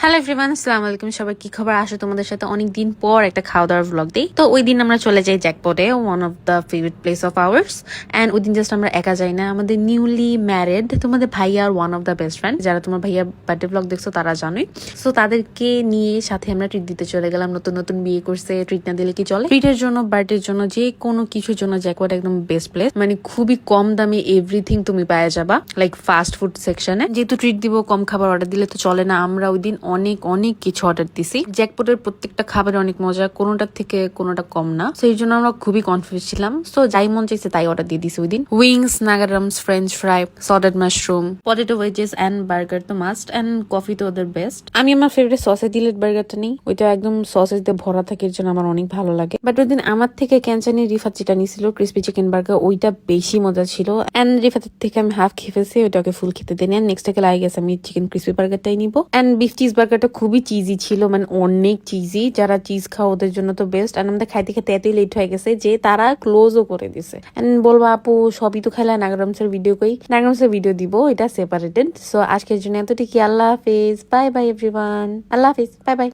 Hello everyone, আসসালামু আলাইকুম। সবাই কি খবর? আসো তোমাদের সাথে অনেক দিন পর একটা খাওয়া দাওয়ার ব্লগ দিই। তো ওই দিন আমরা চলে যাই জ্যাকপটে, one of the favourite place of ours. And ওই দিন জাস্ট আমরা একা যাই না, আমাদের নিউলি ম্যারিড তোমাদের ভাইয়ার one of the best friend, যারা তোমার ভাইয়ার বার্থডে ব্লগ দেখছো তারা জানোই। সো তাদেরকে নিয়ে সাথে আমরা ট্রিট দিতে চলে গেলাম। নতুন নতুন বিয়ে করছে, ট্রিট না দিলে কি চলে? ট্রিটের জন্য, বার্থডের জন্য, যে কোনো কিছুর জন্য জ্যাকপট একদম বেস্ট প্লেস। মানে খুবই কম দামে এভরিথিং তুমি পাওয়া যাবা, লাইক ফাস্ট ফুড সেকশনে। যেহেতু ট্রিট দিব, কম খাবার অর্ডার দিলে তো চলে না। আমরা ওই দিন অনেক অনেক কিছু অর্ডার দিছি। জ্যাকপটের প্রত্যেকটা খাবার অনেক মজা, কোনোটার থেকে কোনোটা কম না। সো এই জন্য আমরা খুবই কনফিউজ ছিলাম। সো যাই মন চাইছে তাই অর্ডার দিয়ে দিছি ওই দিন। উইংস, নাগারামস, French fry, sauteed mushroom, potato wedges and burger তো মাস্ট, এন্ড কফি তো ওদের বেস্ট। আমি আমার ফেভারিট সসে দিলেট বার্গারটা নিই, ওইটা একদম সসেজ দিয়ে ভরা থাকে, এর জন্য আমার অনেক ভালো লাগে। বাট ওই দিন আমার থেকে ক্যানচানি রিফাত যেটা নিয়েছিল ক্রিসপি চিকেন বার্গার, ওইটা বেশি মজা ছিল। এন্ড রিফাতের থেকে আমি হাফ খেয়ে ফেলছি, ওইটাকে ফুল খেতে দিই। এন্ড নেক্সট থেকে লাগে গেছে আমি চিকেন ক্রিসপি বার্গারটাই নিবো। এন্ড বিফ চিজ বার্গারটা খুবই চিজি ছিল, মানে অনেক চিজি। যারা চিজ খাও ওদের জন্য তো বেস্ট। আর আমাদের খাইতে খেতে এতই লেট হয়ে গেছে যে তারা ক্লোজও করে দিছে। এন্ড বলবো আপু সবই তো খাইলা, নাগারামসের ভিডিও কই? নাগারামসের ভিডিও দিব, এটা সেপারেটেড। সো আজকের জন্য এতটুকু। আল্লাহ হাফিজ, বাই বাই এভরিওয়ান। আল্লাহ হাফিজ, বাই বাই।